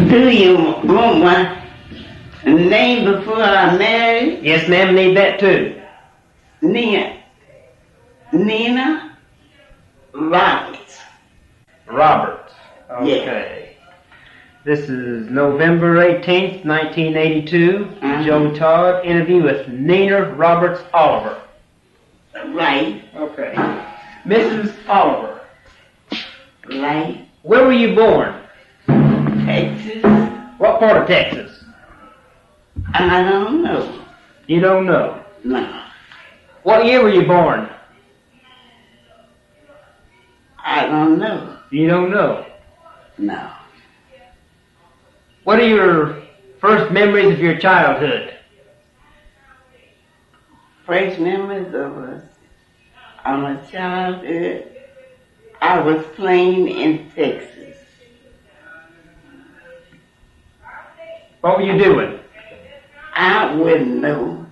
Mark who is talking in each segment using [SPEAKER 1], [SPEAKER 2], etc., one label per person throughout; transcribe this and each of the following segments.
[SPEAKER 1] Do you want my name before I marry?
[SPEAKER 2] Yes, ma'am, need that too.
[SPEAKER 1] Neaner Roberts.
[SPEAKER 2] Roberts. Okay.
[SPEAKER 1] Yeah.
[SPEAKER 2] This is November 18th, 1982. Joe Todd, interview with Neaner Roberts Oliver.
[SPEAKER 1] Right.
[SPEAKER 2] Okay. Mrs. Oliver.
[SPEAKER 1] Right.
[SPEAKER 2] Where were you born?
[SPEAKER 1] Texas.
[SPEAKER 2] What part of Texas?
[SPEAKER 1] I don't know.
[SPEAKER 2] You don't know?
[SPEAKER 1] No.
[SPEAKER 2] What year were you born?
[SPEAKER 1] I don't know.
[SPEAKER 2] You don't know?
[SPEAKER 1] No.
[SPEAKER 2] What are your first memories of your childhood?
[SPEAKER 1] First memories of my childhood, I was playing in Texas.
[SPEAKER 2] What were you doing?
[SPEAKER 1] I wouldn't know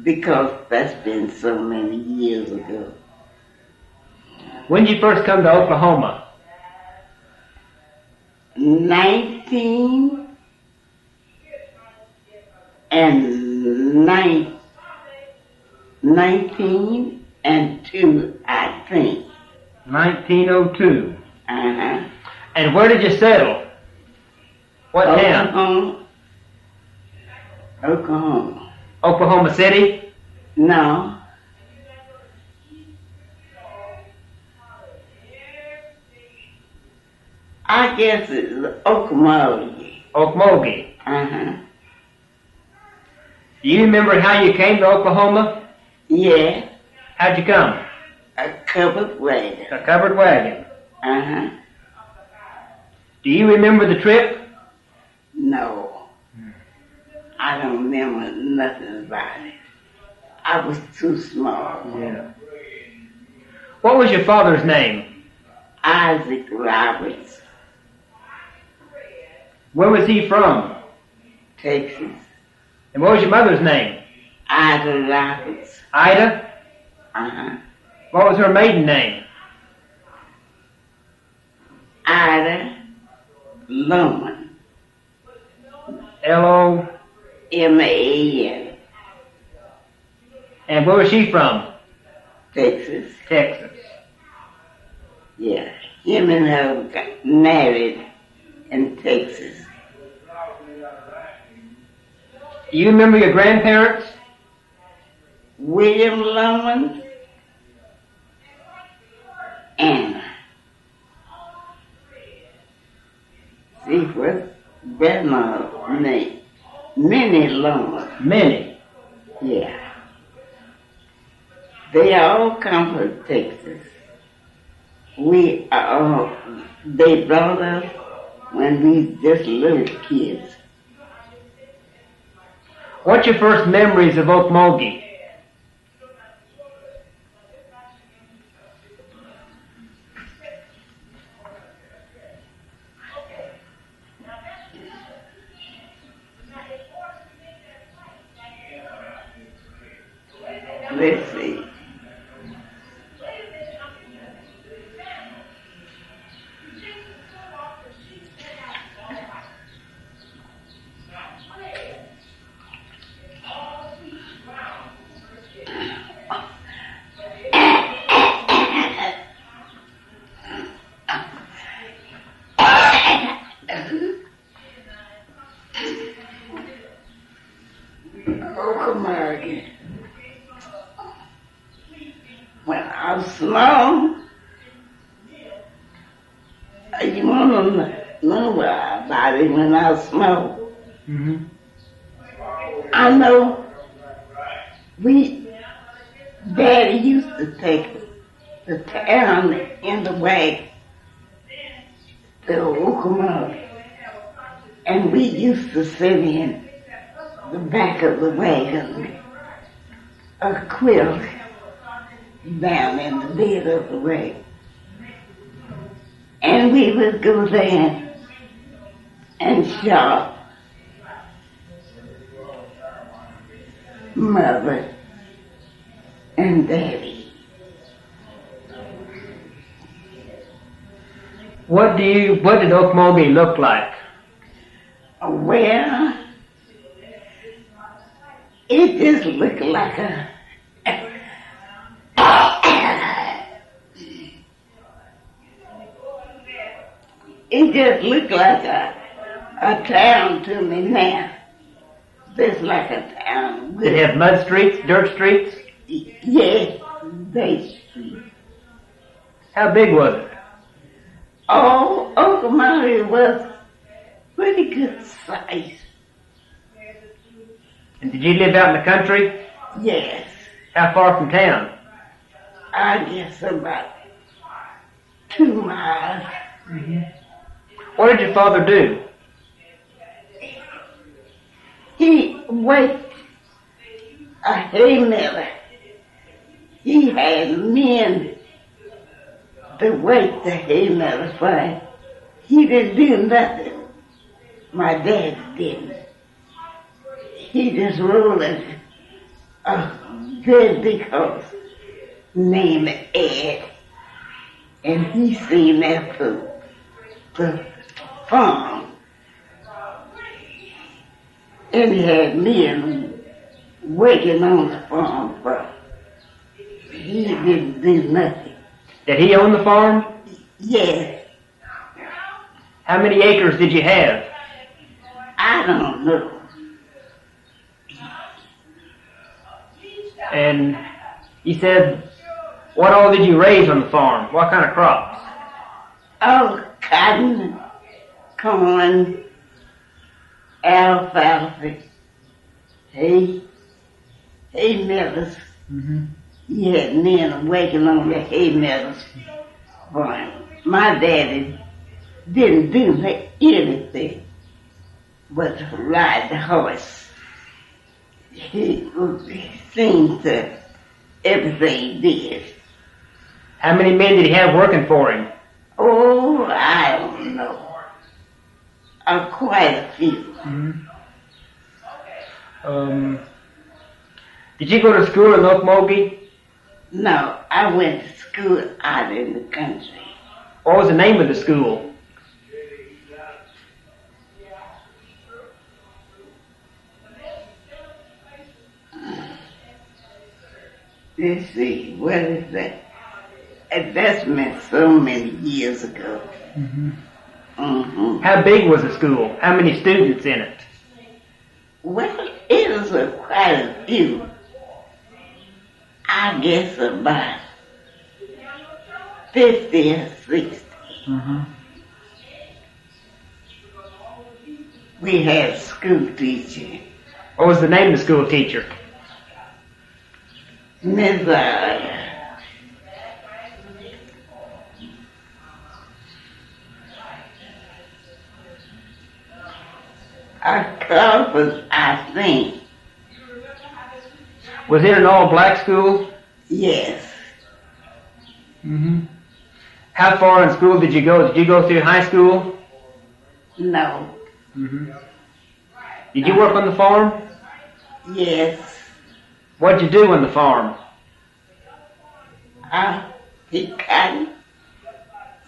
[SPEAKER 1] because that's been so many years ago.
[SPEAKER 2] When did you first come to Oklahoma?
[SPEAKER 1] 19 and 2, I think.
[SPEAKER 2] 1902.
[SPEAKER 1] Uh-huh.
[SPEAKER 2] And where did you settle? What town?
[SPEAKER 1] Oklahoma.
[SPEAKER 2] Oklahoma City?
[SPEAKER 1] No. I guess it's Okmulgee.
[SPEAKER 2] Okmulgee.
[SPEAKER 1] Uh-huh.
[SPEAKER 2] Do you remember how you came to Oklahoma?
[SPEAKER 1] Yeah.
[SPEAKER 2] How'd you come?
[SPEAKER 1] A covered wagon.
[SPEAKER 2] A covered wagon.
[SPEAKER 1] Uh-huh.
[SPEAKER 2] Do you remember the trip?
[SPEAKER 1] No. I don't remember nothing about it. I was too small.
[SPEAKER 2] Yeah. What was your father's name?
[SPEAKER 1] Issac Roberts.
[SPEAKER 2] Where was he from?
[SPEAKER 1] Texas.
[SPEAKER 2] And what was your mother's name?
[SPEAKER 1] Ida Roberts.
[SPEAKER 2] Ida?
[SPEAKER 1] Uh-huh.
[SPEAKER 2] What was her maiden name?
[SPEAKER 1] Ida Loman.
[SPEAKER 2] L-O?
[SPEAKER 1] M-A-N.
[SPEAKER 2] And where was she from?
[SPEAKER 1] Texas.
[SPEAKER 2] Texas.
[SPEAKER 1] Yeah. Him and her got married in Texas.
[SPEAKER 2] Do you remember your grandparents?
[SPEAKER 1] William Loman, Anna. See what grandma's name? Minnie Loman.
[SPEAKER 2] Minnie.
[SPEAKER 1] Yeah. They all come from Texas. They brought us when we just little kids.
[SPEAKER 2] What's your first memories of Okmulgee?
[SPEAKER 1] Let's see. Okmulgee. When I was small, you want to know about it when I was small.
[SPEAKER 2] Mm-hmm.
[SPEAKER 1] I know Daddy used to take the town in the wagon to Okmulgee, and we used to sit in the back of the wagon, a quilt down in the bed of the wagon. And we would go there and shop. Mother and Daddy.
[SPEAKER 2] What did Okmulgee look like?
[SPEAKER 1] Well, it just looked like it just looked like a town to me now. Just like a town.
[SPEAKER 2] Did it have mud streets, dirt streets?
[SPEAKER 1] Yes, they street.
[SPEAKER 2] How big was it?
[SPEAKER 1] Oh, Okmulgee was pretty good size.
[SPEAKER 2] And did you live out in the country?
[SPEAKER 1] Yes,
[SPEAKER 2] How far from town?
[SPEAKER 1] I guess about 2 miles.
[SPEAKER 2] What did your father do?
[SPEAKER 1] He worked a hay miller. He had men to work the hay miller for him. He didn't do nothing. My dad didn't. He just rolled a good big horse named Ed. And he seen that for the farm. And he had men working on the farm, but he didn't do nothing.
[SPEAKER 2] Did he own the farm?
[SPEAKER 1] Yes,
[SPEAKER 2] How many acres did you have?
[SPEAKER 1] I don't know.
[SPEAKER 2] And he said, what all did you raise on the farm? What kind of crops?
[SPEAKER 1] Oh, cotton, corn, alfalfa, hay millers. He had men working on the hay millers for him. My daddy didn't do anything but ride the horse. He seen to everything he did.
[SPEAKER 2] How many men did he have working for him?
[SPEAKER 1] Oh, I don't know. Quite a few.
[SPEAKER 2] Did you go to school in Okmulgee?
[SPEAKER 1] No, I went to school out in the country.
[SPEAKER 2] What was the name of the school?
[SPEAKER 1] Let's see, what is that? That's been so many years ago.
[SPEAKER 2] How big was the school? How many students in it?
[SPEAKER 1] Well, it was quite a few. I guess about 50 or 60. We had a school teacher,
[SPEAKER 2] What was the name of the school teacher?
[SPEAKER 1] Miss Carpus, I think.
[SPEAKER 2] Was it an all-black school?
[SPEAKER 1] Yes.
[SPEAKER 2] How far in school did you go? Did you go through high school?
[SPEAKER 1] No.
[SPEAKER 2] Did you work on the farm?
[SPEAKER 1] Yes.
[SPEAKER 2] What'd you do on the farm?
[SPEAKER 1] I pick cotton,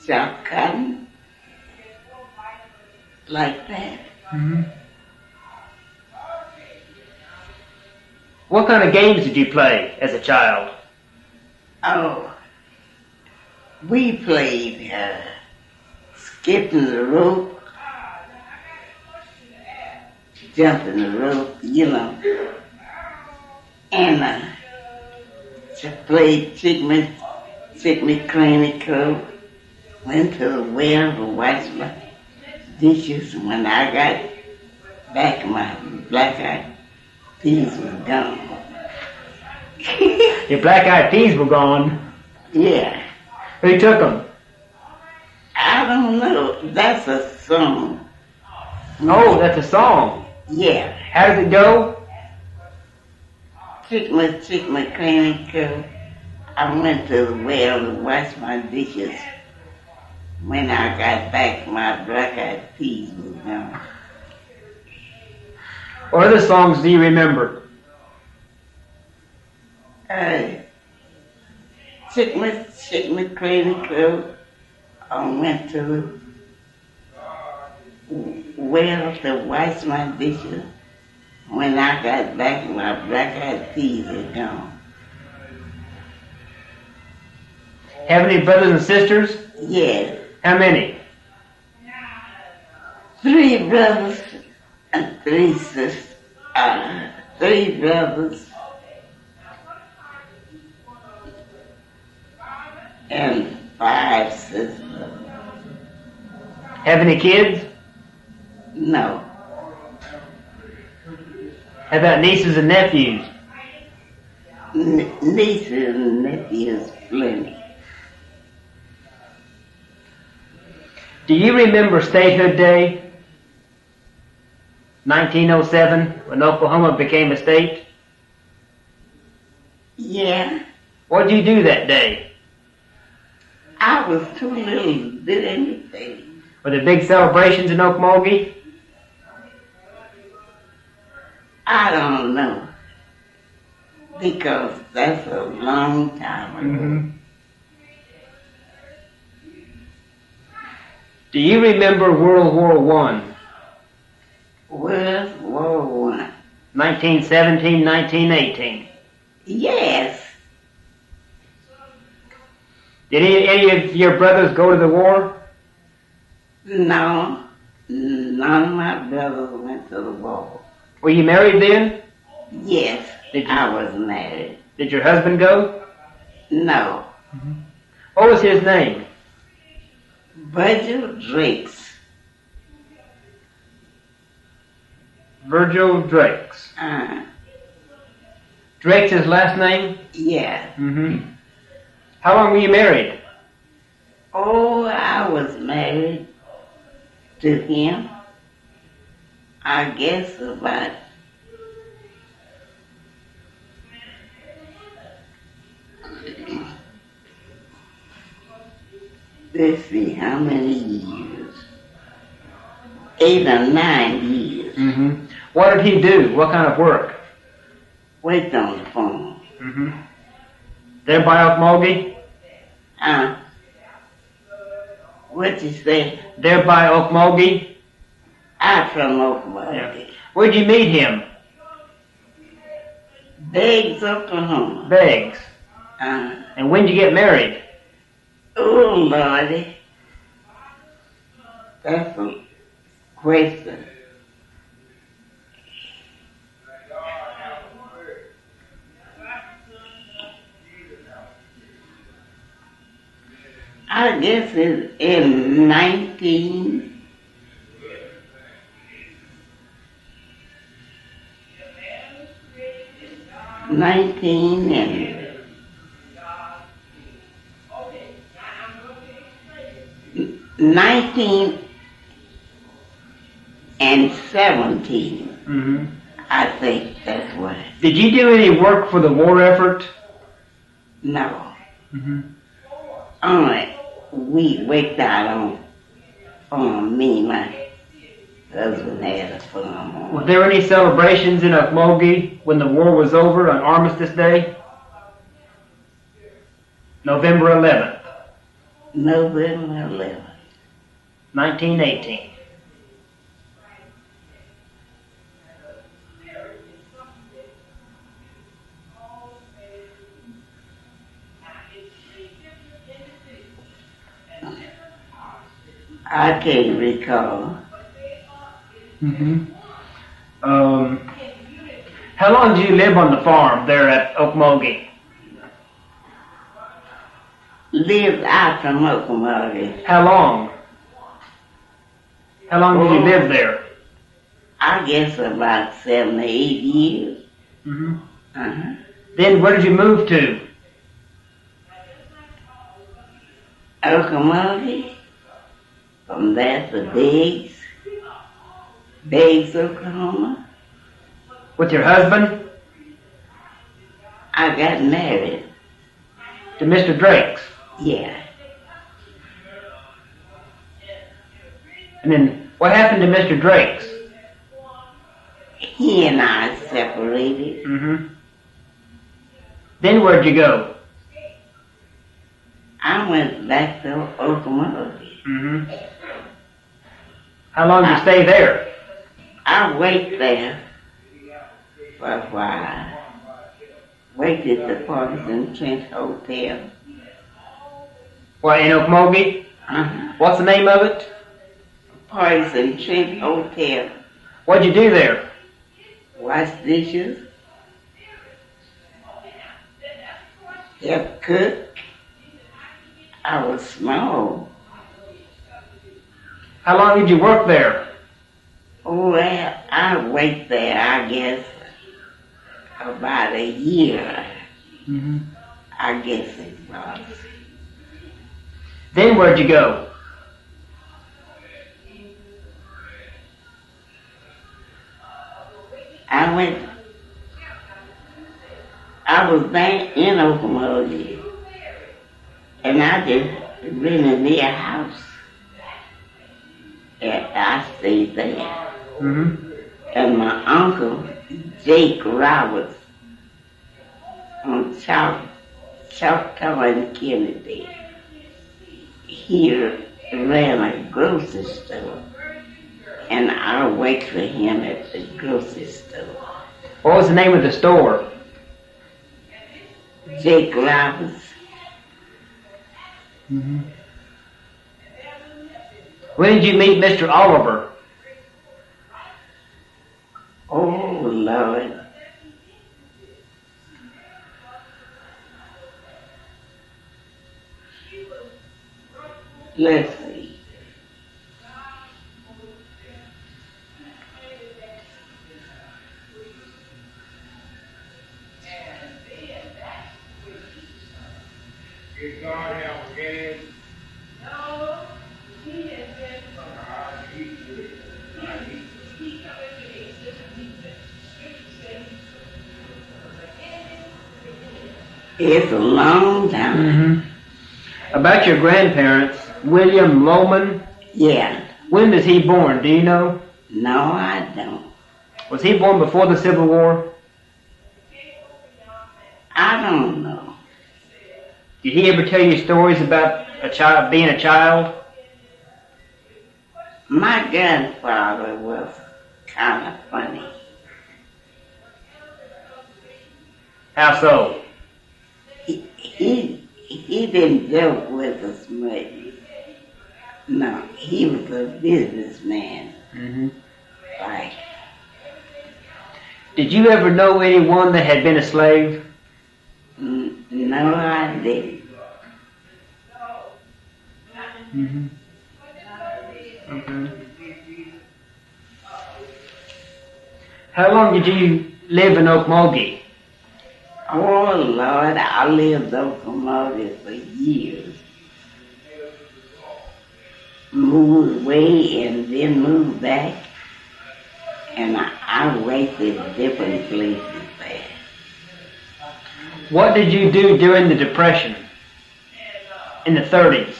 [SPEAKER 1] chop cotton, like that.
[SPEAKER 2] What kind of games did you play as a child?
[SPEAKER 1] Oh, we played skipping the rope, jumping the rope, and just played chick me clean coat, went to the well to wash my dishes. When I got back, my black-eyed peas was gone.
[SPEAKER 2] Your black-eyed peas were gone.
[SPEAKER 1] Yeah.
[SPEAKER 2] Who took them?
[SPEAKER 1] I don't know. That's a song.
[SPEAKER 2] Oh, that's a song.
[SPEAKER 1] Yeah.
[SPEAKER 2] How does it go?
[SPEAKER 1] Chick me clean coat. I went to the well to wash my dishes. When I got back, my black-eyed peas was gone.
[SPEAKER 2] What other songs do you remember?
[SPEAKER 1] Chick me clean coat. I went to the well to wash my dishes. When I got back, my black-eyed peas had gone.
[SPEAKER 2] Have any brothers and sisters?
[SPEAKER 1] Yes.
[SPEAKER 2] How many?
[SPEAKER 1] 3 brothers and 3 sisters. 3 brothers and 5 sisters.
[SPEAKER 2] Have any kids?
[SPEAKER 1] No.
[SPEAKER 2] How about nieces and nephews?
[SPEAKER 1] Nieces and nephews, plenty.
[SPEAKER 2] Do you remember Statehood Day? 1907, when Oklahoma became a state?
[SPEAKER 1] Yeah.
[SPEAKER 2] What did you do that day?
[SPEAKER 1] I was too little to do anything.
[SPEAKER 2] Were there big celebrations in Okmulgee?
[SPEAKER 1] I don't know. Because that's a long time ago.
[SPEAKER 2] Mm-hmm. Do you remember World War I?
[SPEAKER 1] World War I.
[SPEAKER 2] 1917, 1918.
[SPEAKER 1] Yes.
[SPEAKER 2] Did any of your brothers go to the war?
[SPEAKER 1] No. None of my brothers went to the war.
[SPEAKER 2] Were you married then?
[SPEAKER 1] Yes.
[SPEAKER 2] Did you?
[SPEAKER 1] I was married.
[SPEAKER 2] Did your husband go?
[SPEAKER 1] No.
[SPEAKER 2] Mm-hmm. What was his name?
[SPEAKER 1] Virgil Drakes.
[SPEAKER 2] Virgil Drakes. Drakes his last name?
[SPEAKER 1] Yeah.
[SPEAKER 2] Mm-hmm. How long were you married?
[SPEAKER 1] Oh, I was married to him, I guess about let's see how many years. 8 or 9 years.
[SPEAKER 2] Mm-hmm. What did he do? What kind of work?
[SPEAKER 1] Wait on the phone.
[SPEAKER 2] Mm-hmm. There by Okmulgee?
[SPEAKER 1] What'd you say?
[SPEAKER 2] There by Okmulgee?
[SPEAKER 1] I'm from Okmulgee.
[SPEAKER 2] Yeah. Where'd you meet him?
[SPEAKER 1] Beggs, Oklahoma.
[SPEAKER 2] Beggs. And when'd you get married?
[SPEAKER 1] Oh, Lordy. That's a question. I guess it's in 19 and 17.
[SPEAKER 2] Mm-hmm.
[SPEAKER 1] I think that's what.
[SPEAKER 2] Did you do any work for the war effort?
[SPEAKER 1] No.
[SPEAKER 2] Mm-hmm.
[SPEAKER 1] Only we worked out on me, my husband had a farm on.
[SPEAKER 2] Was there any celebrations in Okmulgee when the war was over on Armistice Day? November 11th.
[SPEAKER 1] November 11th.
[SPEAKER 2] 1918.
[SPEAKER 1] I can't recall.
[SPEAKER 2] Mm-hmm. How long did you live on the farm there at Okmulgee?
[SPEAKER 1] Lived out from Okmulgee.
[SPEAKER 2] How long? How long did you live there?
[SPEAKER 1] I guess about 7 or 8 years.
[SPEAKER 2] Mm-hmm.
[SPEAKER 1] Uh-huh.
[SPEAKER 2] Then where did you move to?
[SPEAKER 1] Okmulgee. From there to Beggs, Oklahoma.
[SPEAKER 2] With your husband?
[SPEAKER 1] I got married.
[SPEAKER 2] To Mr. Drakes?
[SPEAKER 1] Yeah.
[SPEAKER 2] And then what happened to Mr. Drakes?
[SPEAKER 1] He and I separated.
[SPEAKER 2] Mm-hmm. Then where'd you go?
[SPEAKER 1] I went back to Okmulgee.
[SPEAKER 2] Mm-hmm. How long did you stay there?
[SPEAKER 1] I waited there for a while. Waited at the Parkinson Trent Hotel.
[SPEAKER 2] What, in Okmulgee?
[SPEAKER 1] Uh-huh.
[SPEAKER 2] What's the name of it?
[SPEAKER 1] Parkinson Trent Hotel.
[SPEAKER 2] What'd you do there?
[SPEAKER 1] Wash dishes. Help cook. I was small.
[SPEAKER 2] How long did you work there?
[SPEAKER 1] Oh, well, I waited there, I guess, about a year.
[SPEAKER 2] Mm-hmm.
[SPEAKER 1] I guess it was.
[SPEAKER 2] Then where'd you go?
[SPEAKER 1] I was back in Okmulgee, and I just rented me a house. And I stayed there.
[SPEAKER 2] Mm-hmm.
[SPEAKER 1] And my uncle, Issac Roberts, on Choctaw and Kennedy, he ran a grocery store, and I worked for him at the grocery store.
[SPEAKER 2] What was the name of the store?
[SPEAKER 1] Issac Roberts.
[SPEAKER 2] Mm-hmm. When did you meet Mr. Oliver?
[SPEAKER 1] Oh, Lord. Let's see.
[SPEAKER 3] Did God have a gas?
[SPEAKER 1] No, he has been. It's a long time.
[SPEAKER 2] Mm-hmm. About your grandparents, William Loman.
[SPEAKER 1] Yeah.
[SPEAKER 2] When was he born? Do you know?
[SPEAKER 1] No, I don't.
[SPEAKER 2] Was he born before the Civil War?
[SPEAKER 1] I don't know.
[SPEAKER 2] Did he ever tell you stories about being a child?
[SPEAKER 1] My grandfather was kind of funny.
[SPEAKER 2] How so?
[SPEAKER 1] He didn't joke with us much. No, he was a businessman.
[SPEAKER 2] Mm-hmm.
[SPEAKER 1] Right.
[SPEAKER 2] Did you ever know anyone that had been a slave?
[SPEAKER 1] No, I didn't.
[SPEAKER 2] Mm-hmm. Okay. How long did you live in Okmulgee?
[SPEAKER 1] Oh, Lord, I lived in Okmulgee for years. Moved away and then moved back. And I worked in different places there.
[SPEAKER 2] What did you do during the Depression? In the 30s?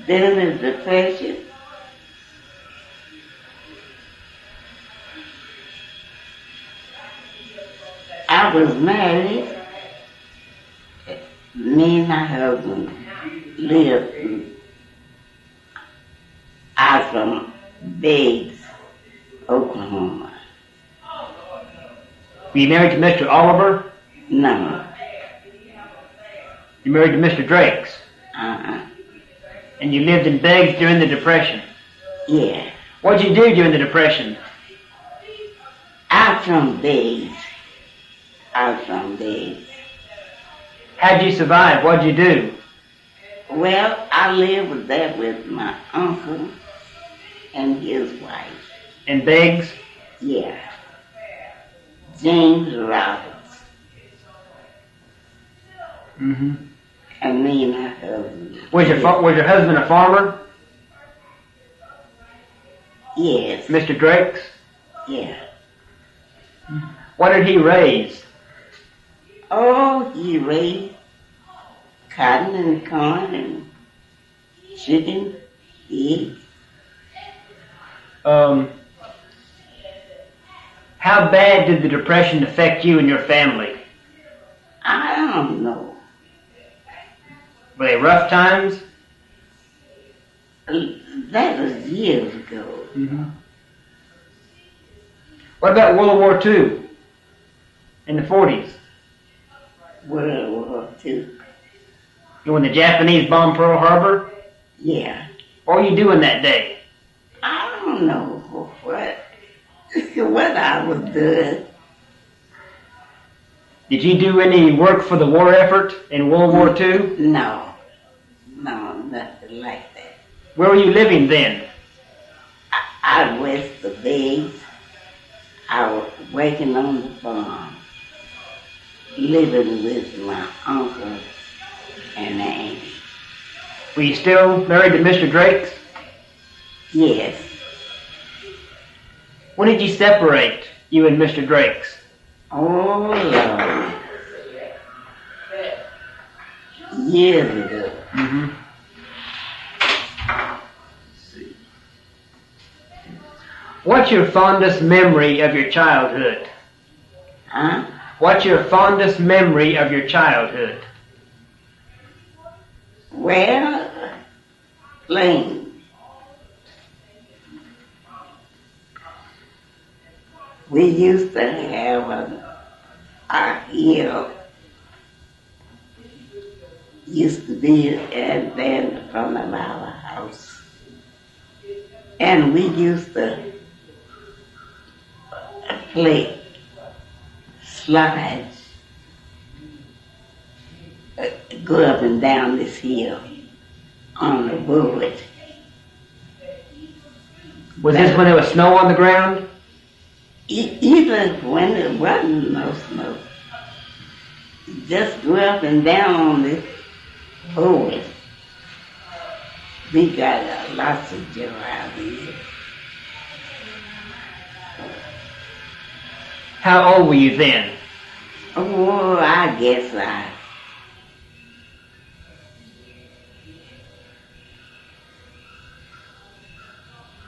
[SPEAKER 1] During the Depression, I was married. Me and my husband lived out from Bates, Oklahoma.
[SPEAKER 2] Were you married to Mr. Oliver?
[SPEAKER 1] No.
[SPEAKER 2] You married to Mr. Drakes?
[SPEAKER 1] Uh-uh.
[SPEAKER 2] And you lived in Beggs during the Depression?
[SPEAKER 1] Yeah.
[SPEAKER 2] What'd you do during the Depression?
[SPEAKER 1] Out from Bates. Out from Bates.
[SPEAKER 2] How'd you survive? What'd you do?
[SPEAKER 1] Well, I lived there with my uncle and his wife.
[SPEAKER 2] In Beggs?
[SPEAKER 1] Yeah. James Roberts.
[SPEAKER 2] Mm-hmm.
[SPEAKER 1] And me and my husband.
[SPEAKER 2] Was your husband a farmer?
[SPEAKER 1] Yes.
[SPEAKER 2] Mr. Drakes?
[SPEAKER 1] Yeah.
[SPEAKER 2] What did he raise?
[SPEAKER 1] Oh, he raised cotton and corn and chicken, eggs.
[SPEAKER 2] How bad did the Depression affect you and your family?
[SPEAKER 1] I don't know.
[SPEAKER 2] Were they rough times?
[SPEAKER 1] That was years ago.
[SPEAKER 2] Mm-hmm. What about World War II in the 40s?
[SPEAKER 1] World War II.
[SPEAKER 2] When the Japanese bombed Pearl Harbor?
[SPEAKER 1] Yeah.
[SPEAKER 2] What were you doing that day?
[SPEAKER 1] I don't know what I was doing.
[SPEAKER 2] Did you do any work for the war effort in World War II?
[SPEAKER 1] No, nothing like that.
[SPEAKER 2] Where were you living then?
[SPEAKER 1] I was the base. I was working on the farm, living with my uncle and aunt.
[SPEAKER 2] Were you still married to Mr. Drake's?
[SPEAKER 1] Yes.
[SPEAKER 2] When did you separate, you and Mr. Drake's?
[SPEAKER 1] Oh, Lord. Years ago.
[SPEAKER 2] Mm-hmm. What's your fondest memory of your childhood?
[SPEAKER 1] Huh?
[SPEAKER 2] What's your fondest memory of your childhood?
[SPEAKER 1] Well, playing. We used to have our hill used to be at the end in front of our house. And we used to play slides, go up and down this hill on the wood.
[SPEAKER 2] Was this when there was snow on the ground?
[SPEAKER 1] Even when there wasn't no snow, just go up and down on this wood. We got lots of joy out here.
[SPEAKER 2] How old were you then?
[SPEAKER 1] Oh, I guess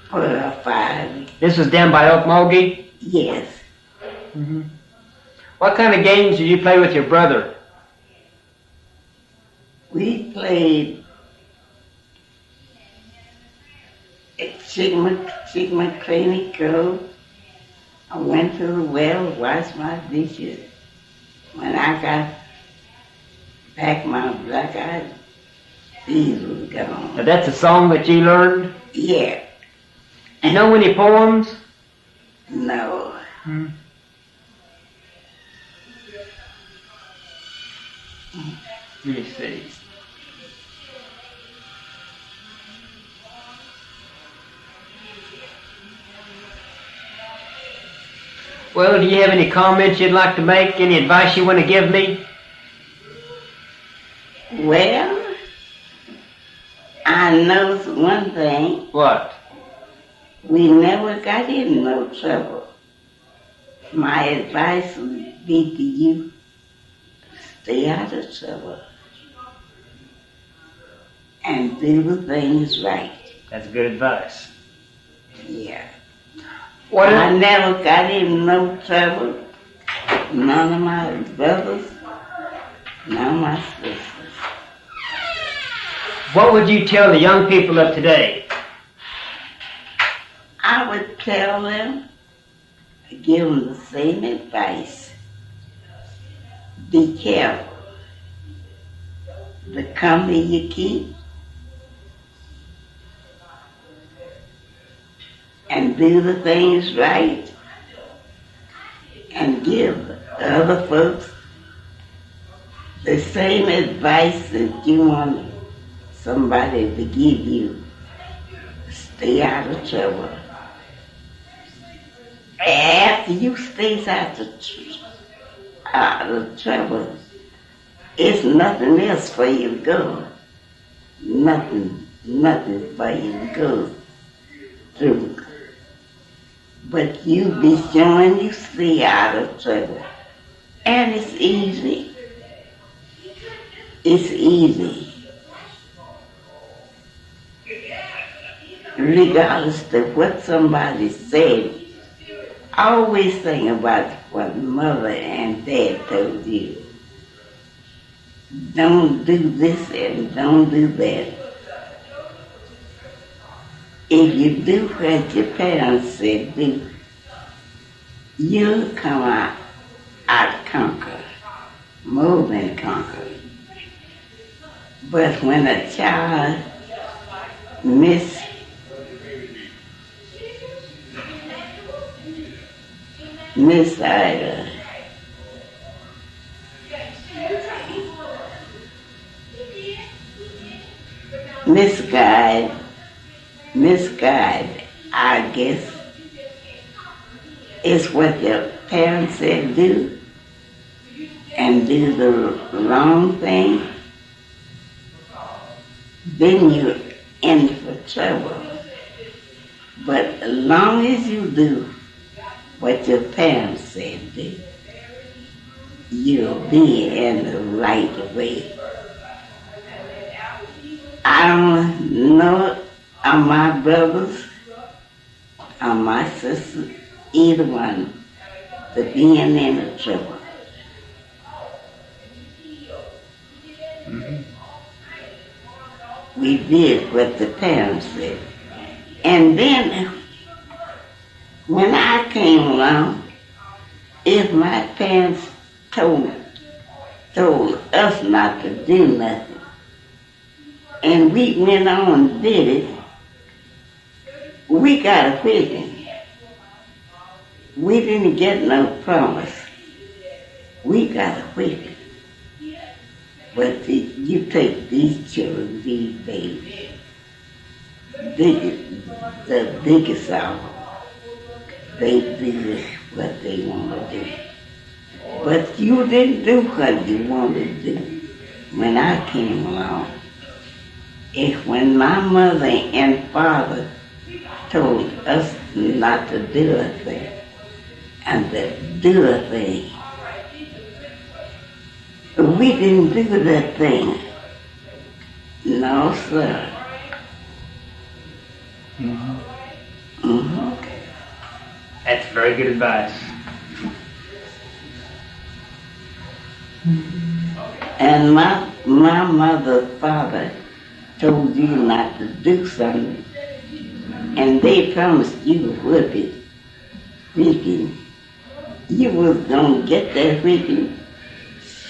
[SPEAKER 1] 4 or 5.
[SPEAKER 2] This was down by Okmulgee?
[SPEAKER 1] Yes.
[SPEAKER 2] Mm-hmm. What kind of games did you play with your brother?
[SPEAKER 1] We played Chicken Cranny Cove. I went to the well, washed my dishes. When I got back my black eyed peas was gone.
[SPEAKER 2] Now that's a song that you learned?
[SPEAKER 1] Yeah.
[SPEAKER 2] You know any poems?
[SPEAKER 1] No.
[SPEAKER 2] Hmm. Let me see. Well, do you have any comments you'd like to make? Any advice you want to give me?
[SPEAKER 1] Well, I know one thing.
[SPEAKER 2] What?
[SPEAKER 1] We never got in no trouble. My advice would be to you, stay out of trouble and do the things right.
[SPEAKER 2] That's good advice.
[SPEAKER 1] Yeah.
[SPEAKER 2] What
[SPEAKER 1] I never got in no trouble. None of my brothers, none of my sisters.
[SPEAKER 2] What would you tell the young people of today?
[SPEAKER 1] I would tell them, give them the same advice. Be careful. The company you keep, and do the things right, and give other folks the same advice that you want somebody to give you. Stay out of trouble. After you stay out of trouble, it's nothing else for you to go. Nothing for you to go through. But you be showing you stay out of trouble. And it's easy. It's easy. Regardless of what somebody said, always think about what mother and dad told you. Don't do this and don't do that. if you do what your parents said do, you'll come out conquered, more than conquered. But when a child Miss Ida misguide, I guess, is what your parents said do, and do the wrong thing, then you're in for trouble. But as long as you do what your parents said do, you'll be in the right way. I don't know of my brothers or my sisters, either one, to be in any trouble.
[SPEAKER 2] Mm-hmm.
[SPEAKER 1] We did what the parents said. And then, when I came along, if my parents told us not to do nothing, and we went on and did it, we got a whipping. We didn't get no promise. We got a whipping. But you take these children, these babies, the biggest of them, they do what they want to do. But you didn't do what you wanted to do when I came along. If when my mother and father told us not to do a thing, and to do a thing, we didn't do that thing. No, sir.
[SPEAKER 2] Mm-hmm.
[SPEAKER 1] Mm-hmm.
[SPEAKER 2] That's very good advice.
[SPEAKER 1] And my mother, father told you not to do something, and they promised you would be whipping. You was gonna get that whipping.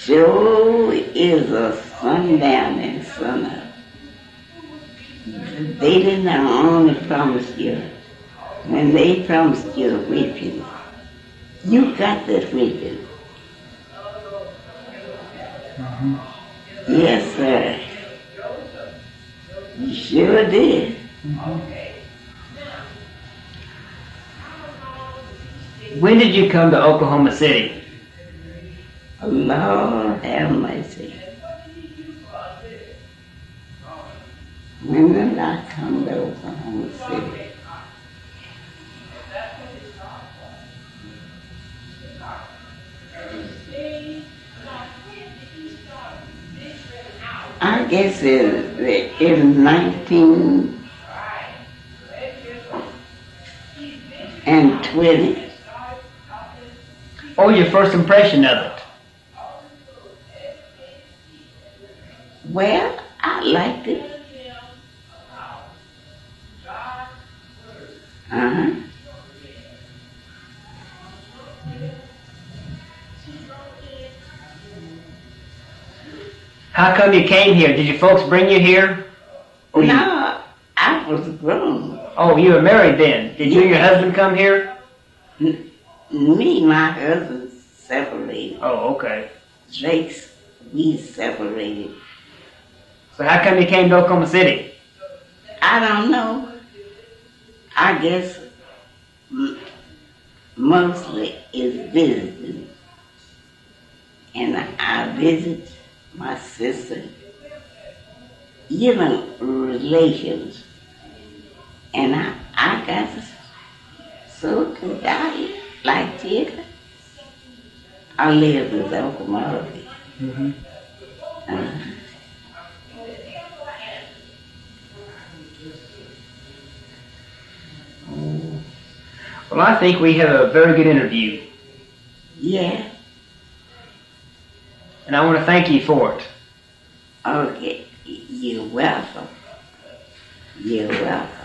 [SPEAKER 1] Sure is a sundown and sunup. They didn't only promise you. When they promised you a whipping, you got that whipping.
[SPEAKER 2] Mm-hmm.
[SPEAKER 1] Yes, sir. You sure did.
[SPEAKER 2] Mm-hmm. When did you come to Oklahoma City?
[SPEAKER 1] Lord have mercy. When did I come to Oklahoma City? I guess in 1920.
[SPEAKER 2] Oh, your first impression of it?
[SPEAKER 1] Well, I liked it. Uh-huh.
[SPEAKER 2] How come you came here? Did your folks bring you here?
[SPEAKER 1] No, I was grown.
[SPEAKER 2] Oh, you were married then. Did you and your husband come here?
[SPEAKER 1] Me and my husband separated.
[SPEAKER 2] Oh, okay.
[SPEAKER 1] Drake's, we separated.
[SPEAKER 2] So how come you came to Oklahoma City?
[SPEAKER 1] I don't know. I guess mostly it's visiting. And I visit my sister, even relations. And I got so good. I like it. I live in Okmulgee.
[SPEAKER 2] Mm-hmm. Well, I think we have a very good interview.
[SPEAKER 1] Yeah.
[SPEAKER 2] And I want to thank you for it.
[SPEAKER 1] Okay. You're welcome. You're welcome.